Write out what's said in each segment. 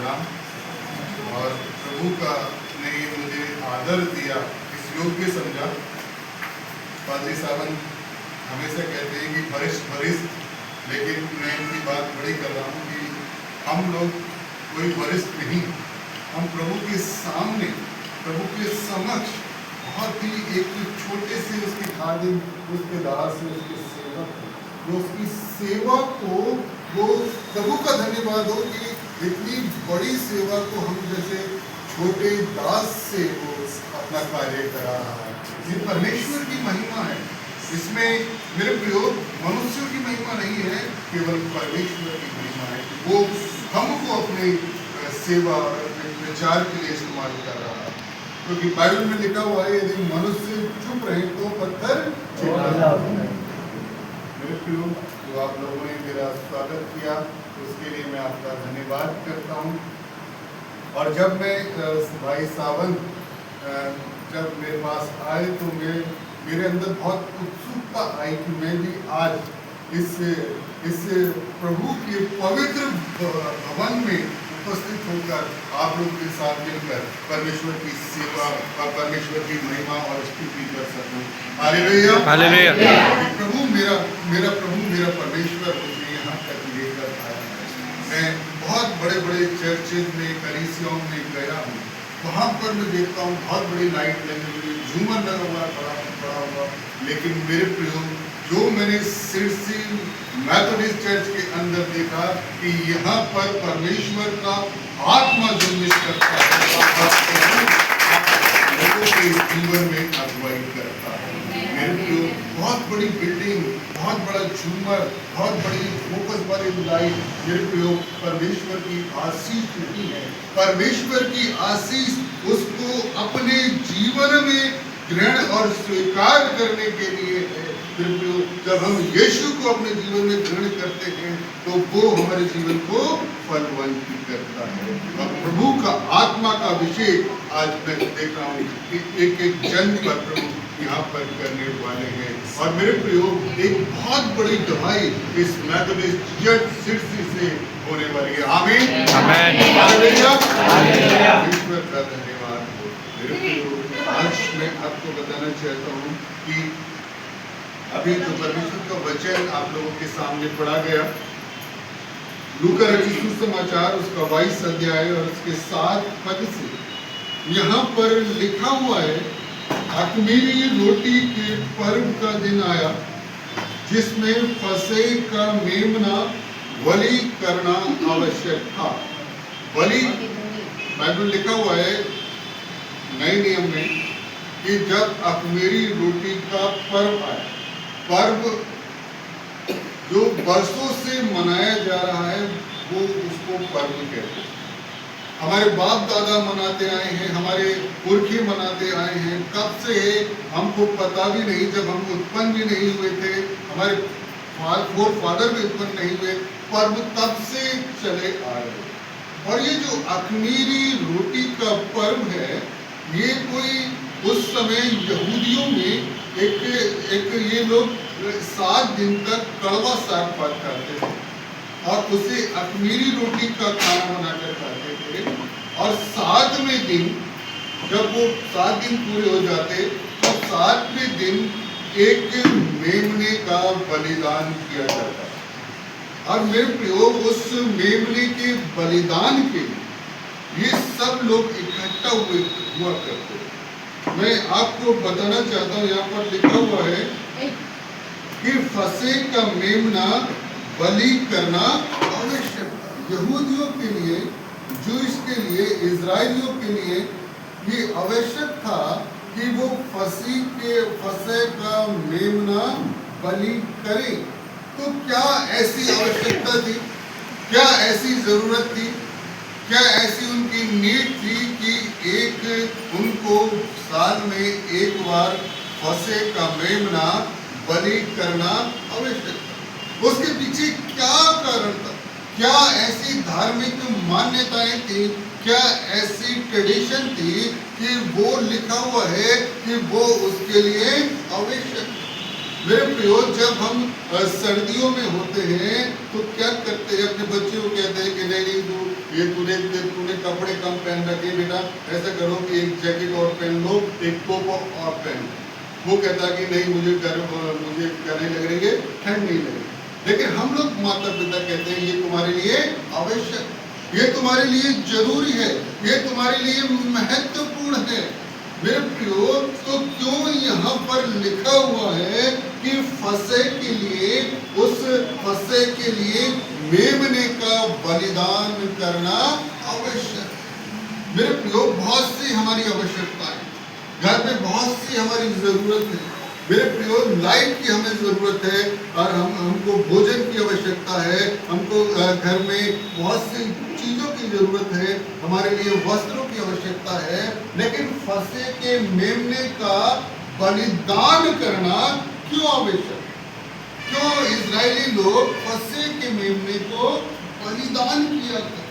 सलाम। और प्रभु का ने ये मुझे आदर दिया, इस योग्य समझा। पादरी साहब हमेशा कहते हैं कि वरिष्ठ, लेकिन मैं इनकी बात बड़ी कर रहा हूँ कि हम लोग कोई वरिष्ठ नहीं, हम प्रभु के सामने, प्रभु के समक्ष बहुत ही एक छोटे से उसके खादिम, उसके दास, उसके सेवक, जो उसकी सेवा को वो प्रभु का धन्यवाद हो कि इतनी बड़ी सेवा को हम जैसे छोटे दास से वो अपना कार्य करा रहा है। ये परमेश्वर की महिमा है। इसमें मेरे प्रयोग मनुष्यों की महिमा नहीं है, केवल परमेश्वर की महिमा है। वो हमको अपने सेवा और अपने प्रचार के लिए इस्तेमाल कर रहा है, क्योंकि बाइबल में लिखा हुआ है यदि मनुष्य चुप रहे तो पत्थर चिल्ला। मेरे प्रियो, जो आप लोगों ने मेरा स्वागत किया उसके लिए मैं आपका धन्यवाद करता हूँ। और जब मैं भाई सावंत जब मेरे पास आए तो मेरे अंदर बहुत उत्सुकता आई कि मैं भी आज इस प्रभु के पवित्र भवन में उपस्थित होकर आप लोगों के साथ मिलकर परमेश्वर की सेवा और परमेश्वर की महिमा और स्तुति कर सकूं। Hallelujah, hallelujah. प्रभु मेरा परमेश्वर मुझे यहाँ तक लेकर आया है। मैं बहुत बड़े बड़े चर्चेज में, कलीसियाओं में गया हूँ, वहाँ पर मैं देखता हूँ बहुत बड़ी लाइट लगी हुई, झूमर लगा हुआ, बड़ा हुआ, लेकिन मेरे प्रयोग जो मैंने सिरसी मैथोडिस्ट चर्च के अंदर देखा कि यहाँ पर परमेश्वर का आत्मा जुम्बिश करता है, लोगों के जीवन में अगुवाई करता है। मेरे प्रयोग बहुत बड़ी बिल्डिंग, बहुत बड़ा झूमर, बहुत बड़ी फोकस वाली लाइट, मेरे प्रयोग परमेश्वर की आशीष नहीं है। परमेश्वर की आशीष उसको अपने जीवन में ग्रहण और स्वीकार करने के लिए है। जब हम यीशु को अपने जीवन में ग्रहण करते हैं तो वो हमारे जीवन को फलवंत करता है। और प्रभु का आत्मा का अभिषेक आज मैं देख रहा हूँ कि एक जन पर प्रभु यहाँ पर करने वाले हैं। और मेरे प्रयोग एक बहुत बड़ी दवाई इस मैथोडिस्ट चर्च सिरसी से होने वाली है। आमीन, आमीन, हालेलुया, हालेलुया। ईश्वर का धन्यवाद हो। मेरे प्रयोग आज मैं आपको बताना चाहता हूँ कि अभी जो परमेश्वर का वचन आप लोगों के सामने पढ़ा गया, लूका रचित सुसमाचार उसका 22 अध्याय और उसके 7 पद से, यहाँ पर लिखा हुआ है, अख़मीरी रोटी के पर्व का दिन आया जिसमें फसह का मेमना बलि करना आवश्यक था। बलि बाइबल लिखा हुआ है नए नियम में कि जब अख़मीरी रोटी का पर्व आया, पर्व जो वर्षों से मनाया जा रहा है वो उसको पर्व कहते हैं। हमारे बाप दादा मनाते आए हैं, हमारे पुरखे मनाते आए हैं, कब से है हमको पता भी नहीं, जब हम उत्पन्न भी नहीं हुए थे, हमारे फोर फादर भी उत्पन्न नहीं हुए, पर्व तब से चले आ रहे। और ये जो अख़मीरी रोटी का पर्व है, ये कोई उस समय यहूदियों में एक ये लोग 7 दिन तक कड़वा साग पात खाते थे और उसे अख़मीरी रोटी का खाना बनाकर खाते थे। और 7वें दिन जब वो 7 दिन पूरे हो जाते तो 7वें दिन एक मेमने का बलिदान किया जाता है। और मेरे प्रयोग उस मेमने के बलिदान के लिए ये सब लोग इकट्ठा हुआ करते हैं। मैं आपको बताना चाहता हूँ, यहाँ पर लिखा हुआ है कि फसह का मेमना बलि करना आवश्यक था। यहूदियों के लिए, जूइश के लिए, इजराइलियों के लिए ये आवश्यक था कि वो फसह का मेमना बलि करें। तो क्या ऐसी आवश्यकता थी? क्या ऐसी जरूरत थी? क्या ऐसी उनकी नीड थी कि उनको साल में एक बार फसह का मेमना बलि करना आवश्यक था? उसके पीछे क्या कारण था? क्या ऐसी धार्मिक मान्यताएं थी? क्या ऐसी ट्रेडिशन थी कि वो लिखा हुआ है कि वो उसके लिए आवश्यक? मेरे प्रियो, जब हम सर्दियों में होते हैं तो क्या करते हैं? अपने बच्चों को कहते हैं कि नहीं ये तूने कपड़े कम पहन रखे बेटा, ऐसा करो कि एक जैकेट और पहन लो, एक कोट और पहन लो। वो कहता कि नहीं, मुझे क्या नहीं लग रही है, ठंड नहीं लग रही। लेकिन हम लोग माता पिता कहते हैं ये तुम्हारे लिए आवश्यक, ये तुम्हारे लिए जरूरी है, ये तुम्हारे लिए महत्वपूर्ण है। मेरे प्रियो, तो क्यों यहाँ पर लिखा हुआ है कि फसह के लिए, उस फसह के लिए मेमने का बलिदान करना आवश्यक है। मेरे प्रियो, बहुत सी हमारी आवश्यकता है, घर में बहुत सी हमारी जरूरत है। मेरे प्रियो, लाइट की हमें जरूरत है, और हमको भोजन की आवश्यकता है, हमको घर में बहुत सी चीजों की जरूरत है, हमारे लिए वस्त्रों की आवश्यकता है। लेकिन फसह के मेमने का बलिदान करना क्यों आवश्यक? क्यों इजरायली लोग फसह के मेमने को बलिदान किया करते?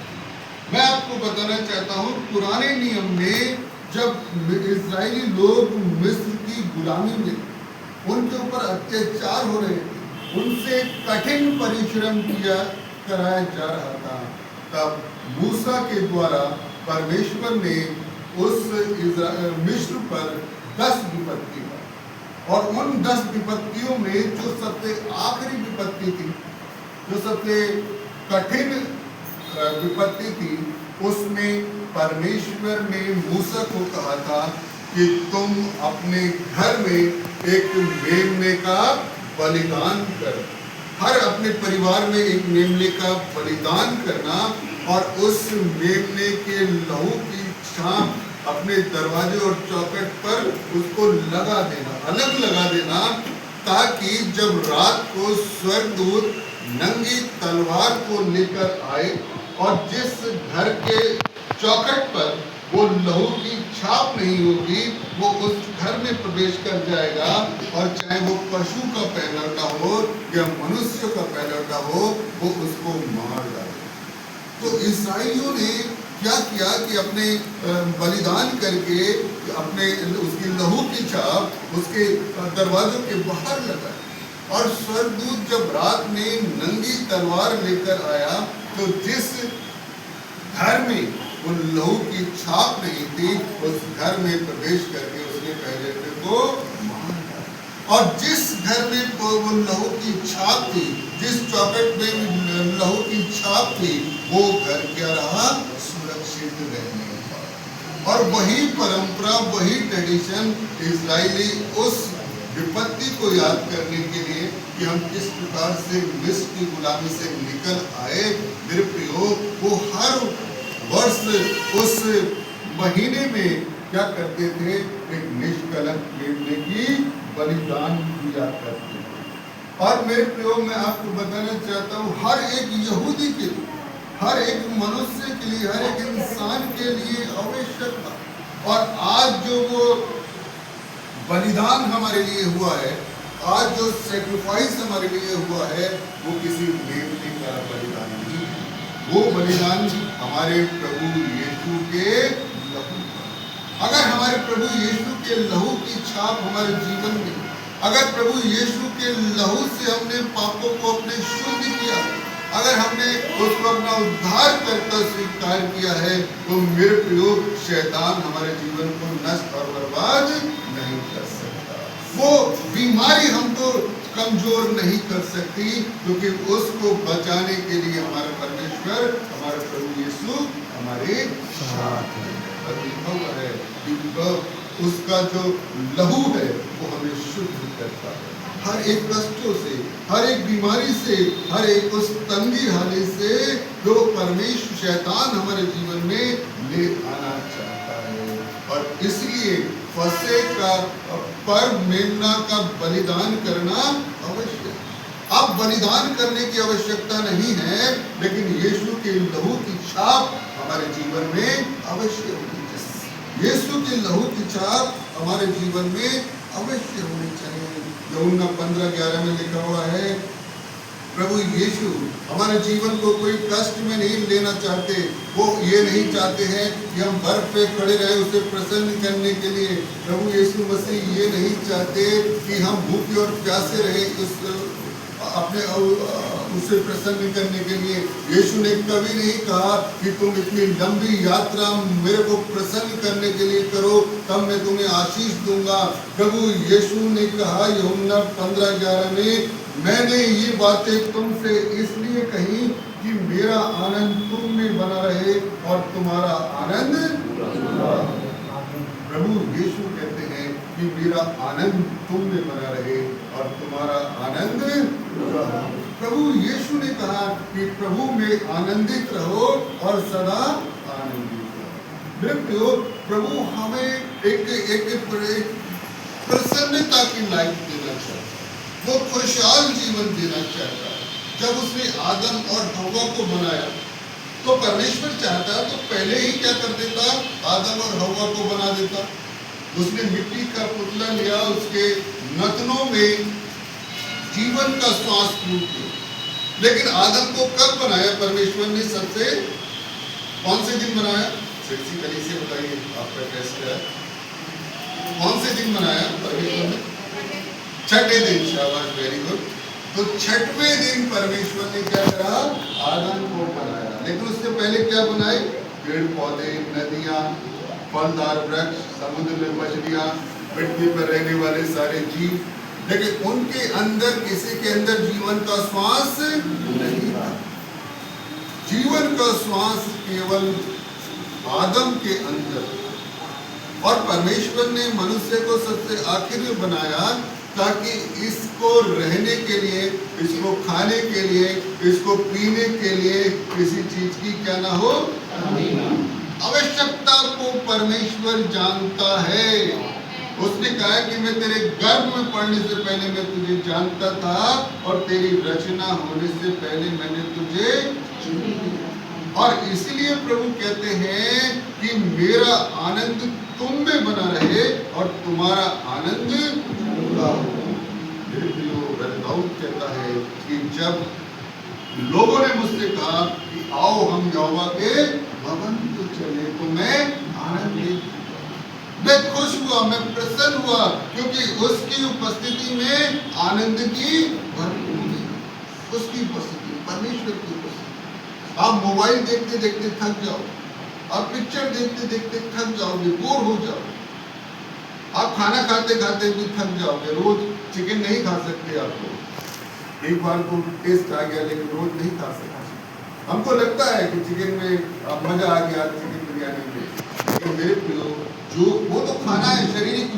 मैं आपको बताना चाहता हूँ, पुराने नियम में जब इजरायली लोग मिस्र की गुलामी में, उनके ऊपर अत्याचार हो रहे थे, उनसे कठिन परिश्रम कराया जा रहा था, तब मूसा के द्वारा परमेश्वर ने उस मिस्र पर 10 विपत्ति पाई, और उन 10 विपत्तियों में जो सबसे आखिरी विपत्ति थी, जो सबसे कठिन विपत्ति थी, उसमें परमेश्वर ने मूसा को कहा था कि तुम अपने घर में एक मेमने का बलिदान कर, हर अपने परिवार में एक मेमने का बलिदान करना, और उस मेमने के लहू की छाप अपने दरवाजे और चौखट पर उसको लगा देना, अलग लगा देना, ताकि जब रात को स्वर्गदूत नंगी तलवार को लेकर आए और जिस घर के चौखट पर वो लहू की छाप नहीं होगी, वो उस घर में प्रवेश कर जाएगा, और चाहे वो पशु का पहलौठा हो या मनुष्य का पहलौठा हो, वो उसको मार डालेगा। तो इस्राएलियों ने क्या किया कि अपने बलिदान करके अपने उसकी लहू की छाप उसके दरवाजों के बाहर लगाई, और स्वर्गदूत जब रात में नंगी तलवार लेकर आया, तो जिस घर में वो लहू की छाप नहीं थी, उस घर में प्रवेश करके उसने पहले को मार डाला। और जिस घर में वो लहू की छाप थी, जिस चौखट में लहू की छाप थी, वो घर क्या रहा? सुरक्षित रहने लगा। और वही परंपरा, वही ट्रेडिशन इजरायली उस विपत्ति को याद करने के लिए कि हम किस प्रकार से मिस्र की गुलामी से निकल आए, मेरे प्रियो, वो हर वर्ष उस महीने में क्या करते थे? एक निष्कलंक मेमने की बलिदान किया करते थे। और मेरे प्रियो, मैं आपको बताना चाहता हूँ, हर एक यहूदी के लिए, हर एक मनुष्य के लिए, हर एक इंसान के लिए आवश्यक था। और आज जो वो बलिदान हमारे लिए हुआ है, आज जो सैक्रिफाइस हमारे लिए हुआ है, वो किसी मेमने का बलिदान नहीं है, वो बलिदान हमारे प्रभु यीशु के लहू। अगर हमारे प्रभु यीशु के लहू की छाप हमारे जीवन में, अगर प्रभु यीशु के लहू से हमने पापों को अपने शुद्ध किया, अगर हमने उसको अपना उद्धार करता स्वीकार किया है, तो मेरे प्रियो, शैतान हमारे जीवन को नष्ट और बर्बाद नहीं कर सकता। वो बीमारी हमको कमजोर नहीं कर सकती, क्योंकि उसको बचाने के लिए हमारा परमेश्वर, हमारा प्रभु यीशु हमारे साथ है। लिखा हुआ है कि उसका जो लहू है वो हमें शुद्ध करता है, हर एक कष्टों से, हर एक बीमारी से, हर एक उस तंगी हालत से जो परमेश्वर शैतान हमारे जीवन में ले आना चाहता है। और इसलिए फसह का पर्व, मेमना का बलिदान करना आवश्यक। अब बलिदान करने की आवश्यकता नहीं है, लेकिन यीशु के लहू की छाप हमारे जीवन में अवश्य होनी चाहिए। यीशु के लहू की छाप हमारे जीवन में अवश्य होनी चाहिए। यूहन्ना 15:11 में लिखा हुआ है, प्रभु यीशु हमारे जीवन को कोई कष्ट में नहीं लेना चाहते। वो ये नहीं चाहते हैं कि हम बर्फ पे खड़े रहे उसे प्रसन्न करने के लिए। प्रभु यीशु मसीह ये नहीं चाहते कि हम भूखे और प्यासे रहे, उस अपने उसे प्रसन्न करने के लिए। यीशु ने कभी नहीं कहा कि तुम इतनी लंबी यात्रा मेरे को प्रसन्न करने के लिए करो तब मैं तुम्हें आशीष दूंगा। प्रभु यीशु ने कहा यूहन्ना 15:11 में, मैंने ये बातें तुमसे इसलिए कही कि मेरा आनंद तुम में बना रहे और तुम्हारा आनंद पूरा। प्रभु यीशु कहते हैं कि मेरा आनंद तुम में बना रहे और तुम्हारा आनंद पूरा। प्रभु यीशु ने कहा कि प्रभु में आनंदित रहो और सदा आनंदित रहो। मेरे प्रभु हमें एक प्रसन्नता की लाइफ देना चाहता है, वो खुशहाल जीवन देना चाहता है। जब उसने आदम और हव्वा को बनाया तो परमेश्वर चाहता तो पहले ही क्या कर देता, आदम और हव्वा को बना देता। उसने मिट्टी का पुतला लिया, उसके नथनों में जीवन का श्वास फूंक दिया। लेकिन आदम को कब बनाया परमेश्वर ने? सबसे कौन से दिन बनाया? सिर्फ से बताइए आपका कैसे है, कौन से दिन बनाया परमेश्वर ने? छठे दिन। शाबाश, वेरी गुड। तो छठवें दिन परमेश्वर ने क्या करा? आदम को बनाया। लेकिन उससे पहले क्या बनाए? पेड़ पौधे, नदियां, फलदार वृक्ष, समुद्र में मछलियां, पृथ्वी पर रहने वाले सारे जीव। लेकिन उनके अंदर, किसी के अंदर जीवन का श्वास नहीं था। जीवन का श्वास केवल आदम के अंदर। और परमेश्वर ने मनुष्य को सबसे आखिर में बनाया ताकि इसको रहने के लिए, इसको खाने के लिए, इसको पीने के लिए किसी चीज की क्या ना हो, आवश्यकता को परमेश्वर जानता है। उसने कहा कि मैं तेरे गर्भ में पड़ने से पहले मैं तुझे जानता था और तेरी रचना होने से पहले मैंने तुझे चुन लिया। और इसलिए प्रभु कहते हैं कि मेरा आनंद तुम में बना रहे और तुम्हारा आनंद पूरा हो। दाऊद कहता है कि जब लोगों ने मुझसे कहा कि आओ हम यहोवा के भवन को चले तो मैं आनंदित, मैं खुश हुआ, मैं प्रसन्न हुआ, क्योंकि उसकी उपस्थिति में आनंद की भरपूरी, उसकी उपस्थिति, परमेश्वर की उपस्थिति। आप मोबाइल देखते देखते थक जाओ, आप पिक्चर देखते देखते थक जाओगे, बोर हो जाओ। आप खाना खाते खाते भी थक जाओगे। रोज चिकन नहीं खा सकते आपको, एक बार तो टेस्ट आ गया लेकिन रोज नहीं खा सकते। हमको लगता है कि चिकन में मजा आ गया, चिकन बिरयानी में, लेकिन मेरे प्रियो जो वो तो खाना है, शारीरिक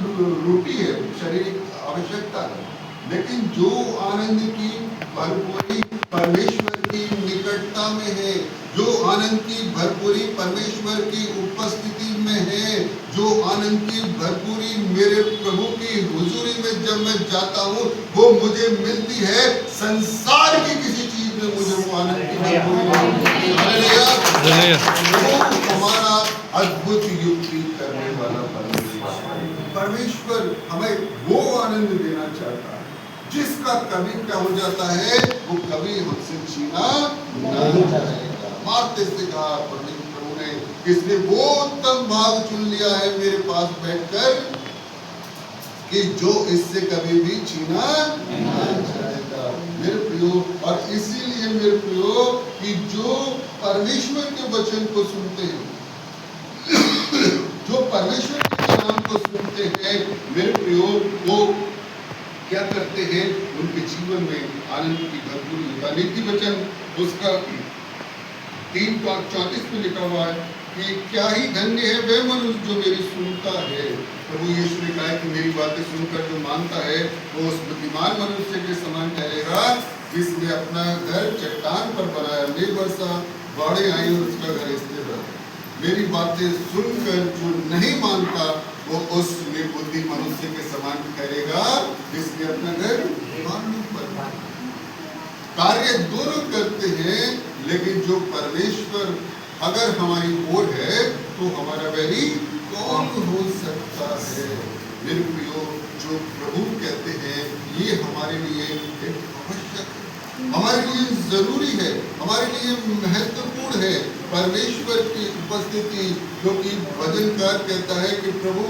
रोटी है, शारीरिक आवश्यकता है। लेकिन जो आनंद की भरपूरी परमेश्वर की निकटता में है, जो आनंद की भरपूरी परमेश्वर की उपस्थिति में है, जो आनंद की भरपूरी मेरे प्रभु की हुजूरी में जब मैं जाता हूँ वो मुझे मिलती है। संसार की किसी चीज में मुझे वो आनंद की भरपूरी हमारा अद्भुत युक्ति करने वाला परमेश्वर हमें वो आनंद देना चाहता है जिसका कभी क्या हो जाता है, वो कभी हमसे छीना नहीं जाएगा। मारते से कहा प्रभु ने, किसने वो उत्तम भाग चुन लिया है मेरे पास बैठकर कि जो इससे कभी भी छीना नहीं जाएगा। मेरे प्रियो, और इसीलिए मेरे प्रियो कि जो परमेश्वर के वचन को सुनते हैं, जो परमेश्वर के कलाम को सुनते हैं, मेरे प्रियो, वो क्या करते हैं? उनके जीवन में आनंद की भरपूरी होता है। नीति वचन उसका 3:34 में लिखा हुआ है कि क्या ही धन्य है वह मनुष्य जो मेरी सुनता है। प्रभु यीशु ने कहा कि मेरी बातें सुनकर जो मानता है वो उस बुद्धिमान मनुष्य के समान ठहरेगा जिसने अपना घर चट्टान पर बनाया, मेघ वर्षा बाढ़ें आई और उसका घर स्थिर रहा। मेरी बातें सुनकर जो नहीं मानता वो उस निर्बुद्धि मनुष्य के समान ठहरेगा जिसने अपना घर बालू पर बनाया। कार्य दोनों करते हैं, लेकिन जो परमेश्वर अगर हमारी ओर है तो हमारा बैरी कौन हो सकता है? मेरे प्रियो, जो प्रभु कहते हैं ये हमारे लिए एक आवश्यक है, हमारे लिए जरूरी है, हमारे लिए महत्वपूर्ण है। परमेश्वर की उपस्थिति, क्योंकि भजनकार कहता है कि प्रभु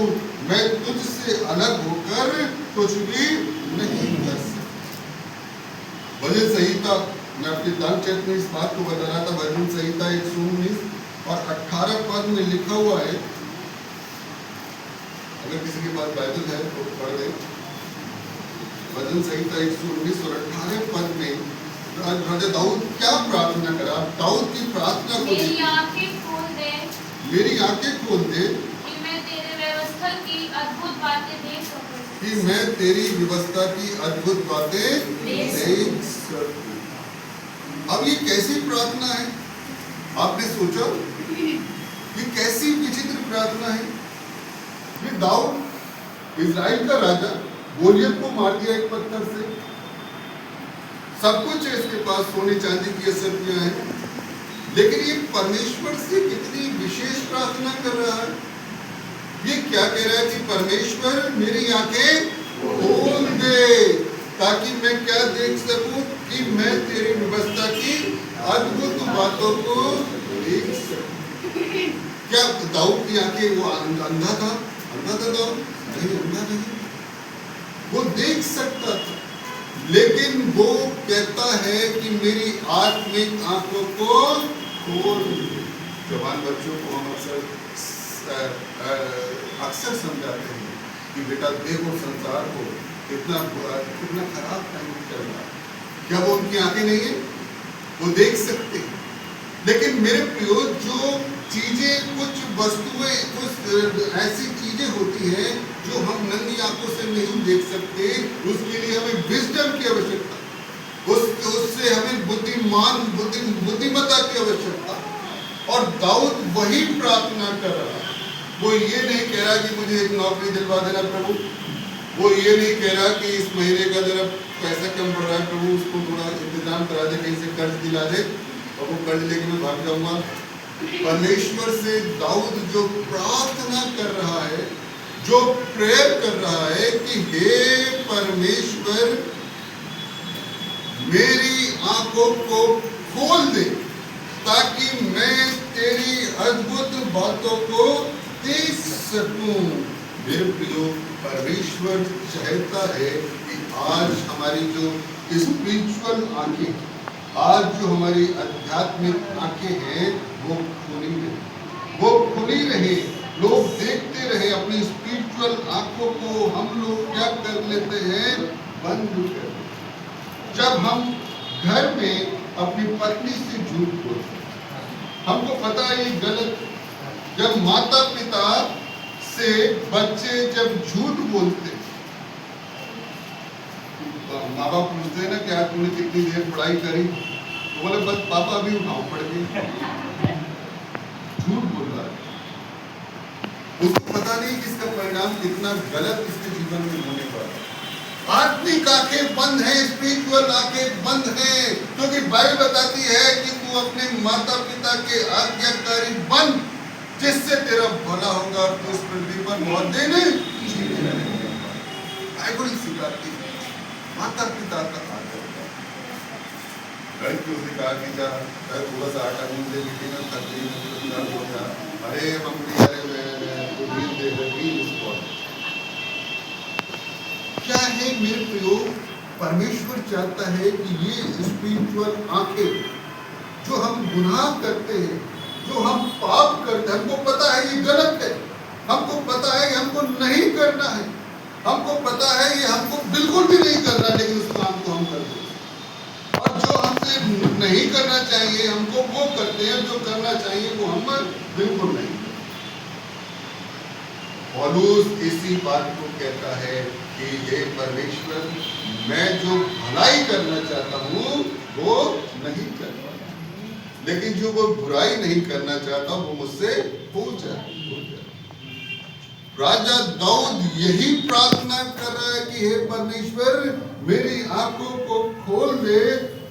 मैं तुझसे अलग होकर कुछ भी नहीं कर सकता। भजन संहिता मैं अपनी दानचेत में इस बात को बता रहा था, भजन संहिता 119 और 18 पद में लिखा हुआ है, अगर किसी के पास बाइबल है तो पढ़ दे। भजन संहिता 119 और 18 पद में राजा दाऊद क्या प्रार्थना करा? दाऊद की प्रार्थना को मेरी आंखें खोल दे, मेरी आंखें खोल दे कि मैं तेरे व्यवस्था की अद्भुत बातें देख सकूं। कि मैं तेरी व्यवस्था की अद्भुत बातें देख देख सकूं। अब ये कैसी प्रार्थना है? आपने सोचा ये कैसी विचित्र प्रार्थना है? ये दाऊद इजराइल का राजा, गोलियत को मार दिया एक पत्थर से, सब कुछ है इसके पास, सोने चांदी की असरफियां हैं, लेकिन ये परमेश्वर से कितनी विशेष प्रार्थना कर रहा है। ये क्या कह रहा है कि परमेश्वर मेरी आंखें खोल दे ताकि मैं क्या देख सकूं, कि मैं तेरी व्यवस्था की अद्भुत बातों को देख सकूं। क्या दाऊद की आंखें, वो अंधा था? अंधा था दाऊद? नहीं, अंधा नहीं, वो देख सकता था, लेकिन वो कहता है कि मेरी आत्मिक आंखों को खोल दे। जवान बच्चों को हम अक्सर समझाते हैं कि बेटा देखो संसार को कितना खराब टाइम चल रहा है। क्या वो उनकी आंखें नहीं है? वो देख सकते हैं, लेकिन मेरे प्रियो जो चीजें, कुछ वस्तुएं, कुछ ऐसी चीजें होती हैं जो हम नंगी आंखों से नहीं देख सकते, उसके लिए हमें विजडम की आवश्यकता, उससे हमें बुद्धिमत्ता की आवश्यकता। और दाऊद वही प्रार्थना कर रहा है। वो ये नहीं कह रहा कि मुझे एक नौकरी दिलवा देना प्रभु, वो ये नहीं कह रहा कि इस महीने का जरा पैसा कम पड़ रहा है प्रभु, उसको थोड़ा इंतजाम करा दे, कहीं से कर्ज दिला दे और वो कर्ज लेके मैं भाग जाऊंगा। परमेश्वर से दाऊद जो प्रार्थना कर रहा है, जो प्रेयर कर रहा है कि हे परमेश्वर मेरी आंखों को खोल दे ताकि मैं तेरी अद्भुत बातों को देख सकूं। मेरे प्रियो, परमेश्वर चाहता है कि आज हमारी जो स्पिरिचुअल आंखें, आज जो हमारी आध्यात्मिक आंखें हैं, वो खुली रहे, वो खुली रहे, लोग देखते रहे। अपनी स्पिरिचुअल आंखों को हम लोग क्या कर लेते हैं? बंद कर। जब हम घर में अपनी पत्नी से झूठ बोलते हैं, हमको पता है ये गलत। जब माता पिता से बच्चे जब झूठ बोलते, माँ बाप पूछते हैं ना कि आज तुमने कितनी देर पढ़ाई करी, तो बोले बस पापा अभी उठाओ पढ़ के। झूठ बोल रहा है, उसको पता नहीं कि इसका परिणाम कितना गलत इसके जीवन में होने वाला है। आत्मिक आंखें बंद हैं, स्पिरिचुअल आंखें बंद हैं, क्योंकि बाइबल बताती है कि तू अपने माता पिता के आज्ञाकारी बन, जिससे तेरा भला होगा और तू इस पृथ्वी पर बहुत दिन जीने लगेगा। बाइबल सिखाती है माता पिता का आदर कर। लड़की उसने कहा कि जा थोड़ा सा आटा मूंद दे, लेकिन खतरी में हो जा, अरे मम्मी अरे तो नींद दे रही उसको। क्या है मेरे प्रियो, परमेश्वर चाहता है कि ये स्पिरिचुअल आंखें, जो हम गुनाह करते हैं, जो हम पाप करते हैं, हमको पता है ये गलत है, हमको पता है कि हमको नहीं करना है, हमको पता है ये हमको बिल्कुल भी नहीं करना, लेकिन उस काम को हम करते हैं। और जो हमसे नहीं करना चाहिए हमको वो करते हैं, जो करना चाहिए वो हम बिल्कुल नहीं। पौलुस इसी बात को कहता है कि हे परमेश्वर, मैं जो भलाई करना चाहता हूँ वो नहीं कर पाता, लेकिन जो वो बुराई नहीं करना चाहता वो मुझसे हो जाए। राजा दाऊद यही प्रार्थना कर रहा है कि हे परमेश्वर मेरी आंखों को खोल दे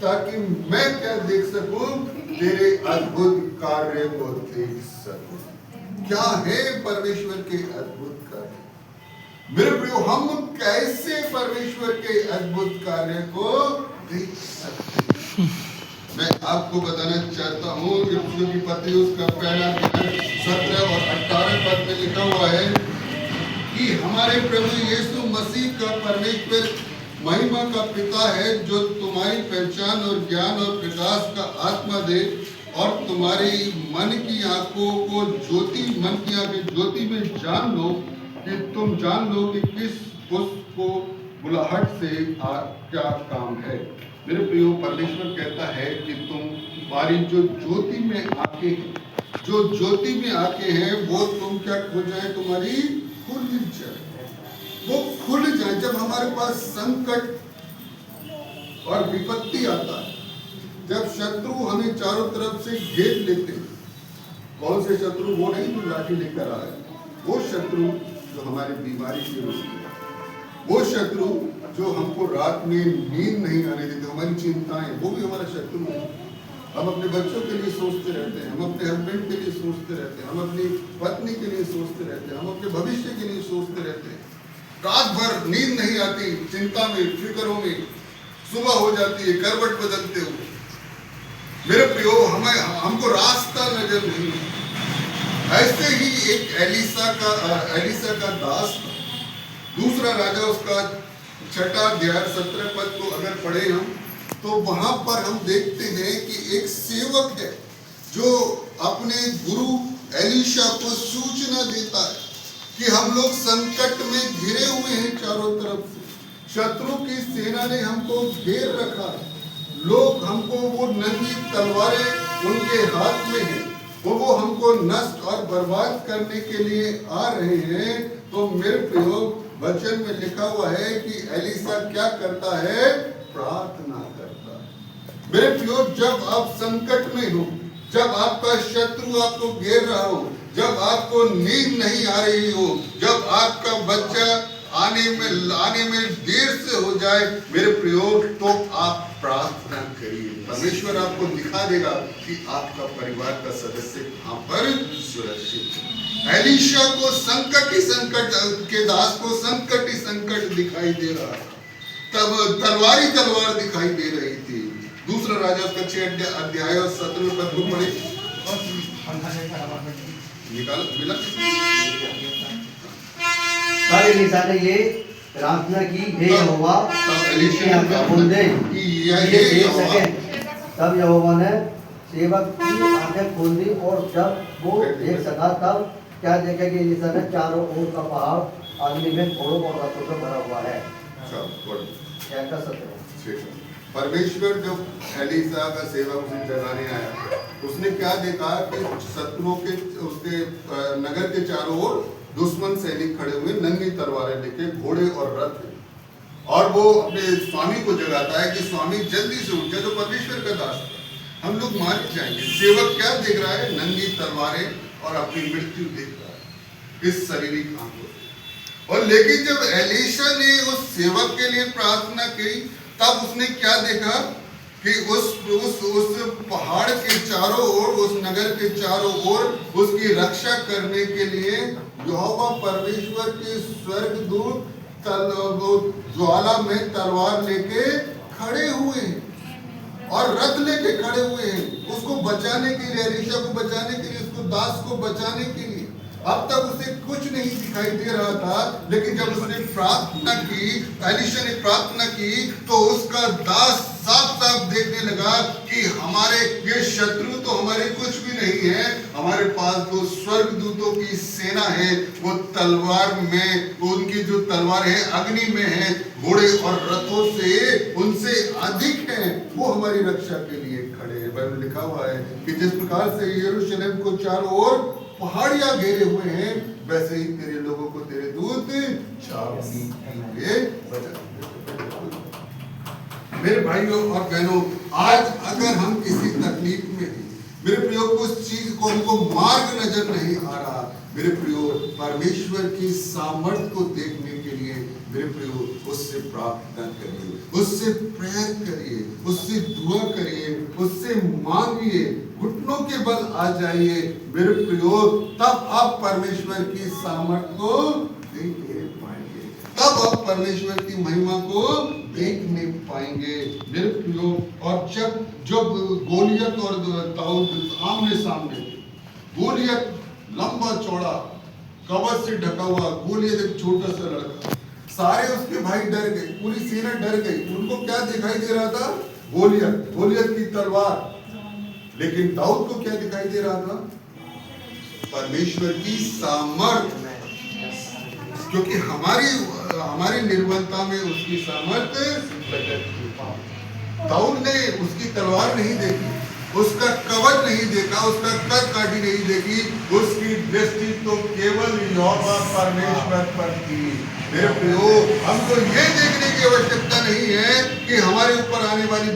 ताकि मैं क्या देख सकूं? तेरे अद्भुत कार्य को देख सकूं। क्या है परमेश्वर के अद्भुत कार्य? मेरे प्रियो, हम कैसे परमेश्वर के अद्भुत कार्य को देख सकते हैं? मैं आपको बताना चाहता हूँ इफिसियों की पत्री उसका पहला 17 और 18 पद में लिखा हुआ है कि हमारे प्रभु यीशु मसीह का परमेश्वर महिमा का पिता है जो तुम्हारी पहचान और ज्ञान और प्रकाश का आत्मा दे और तुम्हारी मन की आंखों को मन की आंखें ज्योति में जान लो कि तुम जान लो कि किस उसको बुलाहट से क्या काम है। मेरे प्रियो, परमेश्वर कहता है कि तुम्हारी जो ज्योति में आंखें हैं, जो ज्योति में आंखें हैं, वो तुम क्या हो जाए, तुम्हारी खुल जाए, वो खुल जाए। जब हमारे पास संकट और विपत्ति आता है, जब शत्रु हमें चारों तरफ से घेर लेते हैं, कौन से शत्रु? वो नहीं जो लाठी लेकर आए, वो शत्रु जो हमारी बीमारी से रोकते हैं, वो शत्रु जो हमको रात में नींद नहीं आने देते, हमारी चिंताएं, वो भी हमारा शत्रु है। हम अपने बच्चों के लिए सोचते रहते हैं, हम अपने हस्बैंड के लिए सोचते रहते हैं, हम अपनी पत्नी के लिए सोचते रहते हैं, हम अपने भविष्य के लिए सोचते रहते हैं। रात भर नींद नहीं आती, चिंता में, फिक्रों में, सुबह हो जाती है करवट बदलते हुए। मेरे प्रियो, हमको रास्ता नजर नहीं। ऐसे ही एक एलिसा का दास था। दूसरा राजा उसका 6 अध्याय 17 पद को अगर पढ़े हम, तो वहां पर हम देखते हैं कि एक सेवक है जो अपने गुरु एलीशा को सूचना देता है कि हम लोग संकट में घिरे हुए हैं, चारों तरफ से शत्रु की सेना ने हमको घेर रखा है। लोग हमको, वो नंगी तलवारें उनके हाथ में है, वो हमको नष्ट और बर्बाद करने के लिए आ रहे हैं। तो मेरे प्रियो, वचन में लिखा हुआ है कि एलीसा क्या करता है? प्रार्थना करता है। मेरे प्रियो, जब आप संकट में हो, जब आपका शत्रु आपको घेर रहा हो, जब आपको नींद नहीं आ रही हो, जब आपका बच्चा आने में देर से हो जाए, मेरे प्रियो, तो आप प्रार्थना करिए। परमेश्वर आपको दिखा देगा कि आपका परिवार का सदस्य कहां पर सुरक्षित है। एलीशा को संकट के दास को संकट दिखाई दे रहा था, तब तलवार दिखाई दे रही थी। दूसरा राजा उसका 6 अध्याय और 17 पद को पढ़े। निकाल मिला। तब एलीशा ने ये प्रार्थना की, हे यहोवा, इसकी आंखें खोल दे, ये देख सके। तब यहोवा ने सेवक की आंखें खोल दी, और जब वो देख सका, तब क्या देखा कि एलीशा ने चारों ओर का पहाड़ अग्नि में घोड़ों और रथों से भरा हुआ है। क्या कर सकते हैं? परमेश्वर जब एलीशा का सेवक उसे जगाने आया, उसने क्या देखा कि शत्रुओं के, उसके नगर के चारों ओर दुश्मन सैनिक खड़े हुए, नंगी तलवारें लेके, घोड़े और रथ है। और वो अपने स्वामी को जगाता है कि स्वामी जल्दी से उठ जाए। जो परमेश्वर का दास था, हम लोग मान जाएंगे। सेवक क्या देख रहा है? नंगी तलवारें और अपनी मृत्यु देख रहा है इस शारीरिक आंखों। और लेकिन जब एलीशा ने उस सेवक के लिए प्रार्थना की, तब उसने क्या देखा कि उस पहाड़ के चारों ओर, उस नगर के चारों ओर उसकी रक्षा करने के लिए यहोवा परमेश्वर के स्वर्गदूत ज्वाला में तलवार लेके खड़े हुए हैं और रथ लेके खड़े हुए हैं, उसको बचाने के लिए, एलीशा को बचाने के लिए, उसको दास को बचाने के लिए। अब तक उसे कुछ नहीं दिखाई दे रहा था, लेकिन जब उसने प्रार्थना की, एलीशा ने प्रार्थना की, तो उसका दास साफ साफ देखने लगा कि हमारे ये शत्रु तो हमारे कुछ भी नहीं है, हमारे पास तो स्वर्गदूतों की सेना है। वो तलवार में, उनकी जो तलवार है अग्नि में है, घोड़े और रथों से उनसे अधिक है, वो हमारी रक्षा के लिए खड़े हैं। बाइबल लिखा हुआ है कि जिस प्रकार से यरूशलेम को चारों ओर पहाड़ियां घेरे हुए हैं, वैसे ही तेरे लोगों को तेरे दूत छावनी के बचाएंगे। मेरे भाइयों और बहनों, आज अगर हम किसी तकलीफ में हैं, मेरे प्रियो, कुछ चीज को हमको मार्ग नजर नहीं आ रहा, मेरे प्रियो, परमेश्वर की सामर्थ्य को देखने के लिए, मेरे प्रियो, उससे प्रार्थना करिए, उससे प्रेयर करिए, उससे दुआ करिए, उससे मांगिए, घुटनों के बल आ जाइए मेरे प्रियो, तब आप परमेश्वर की सामर्थ्य को देखने पाएंगे, तब आप परमेश्वर की महिमा को देखने पाएंगे मेरे प्रियो। और जब गोलियत और दाऊद आमने सामने, गोलियत लंबा चौड़ा कवच से ढका हुआ, गोलियत एक छोटा सा लड़का, सारे उसके भाई डर गए, पूरी सेना डर गई। उनको क्या दिखाई दे रहा था? गोलियत की तलवार। लेकिन दाऊद को क्या दिखाई दे रहा था? परमेश्वर की सामर्थ। क्योंकि हमारी निर्बलता में उसकी सामर्थ प्रकट की। दाऊद ने उसकी तलवार नहीं देखी, उसका कवच नहीं देखा, उसका कद काठी नहीं देखी, उसकी दृष्टि तो केवल यहोवा परमेश्वर पर थी। मेरे प्रियो, हमको ये देखने की आवश्यकता नहीं है कि हमारे ऊपर आने वाली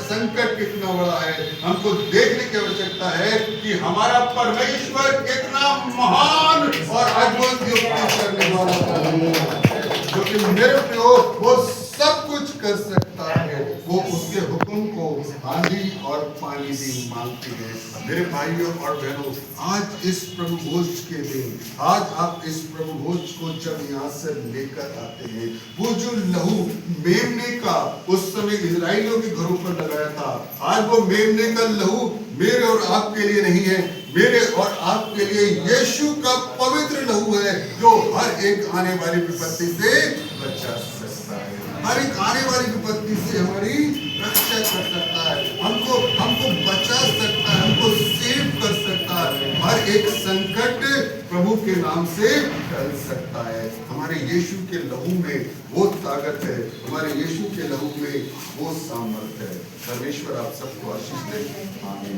संकट कितना बड़ा है। हमको देखने की आवश्यकता है कि हमारा परमेश्वर कितना महान और अद्भुत युक्ति करने वाला है। क्योंकि मेरे प्रियो, वो सब कुछ कर सकता है। वो उसके हुक्म को आंधी और पानी भी मांगती है। मेरे भाइयों और बहनों, आज इस प्रभु भोज के दिन, आज आप इस प्रभु भोज को जब यहाँ से लेकर आते हैं, वो जो लहू मेमने का उस समय इजराइलियों के घरों पर लगाया था, आज वो मेमने का लहू मेरे और आपके लिए नहीं है, मेरे और आपके लिए यीशु का पवित्र लहू है, जो हर एक आने वाली विपत्ति से बचा सकता है। हर एक आने वाली विपत्ति से हमारी रक्षा कर सकता है, हमको बचा सकता है, हमको सेव कर सकता है। हर एक संकट प्रभु के नाम से टल सकता है। हमारे यीशु के लहू में वो ताकत है, हमारे यीशु के लहू में वो सामर्थ है। परमेश्वर आप सबको आशीष दे। आमीन।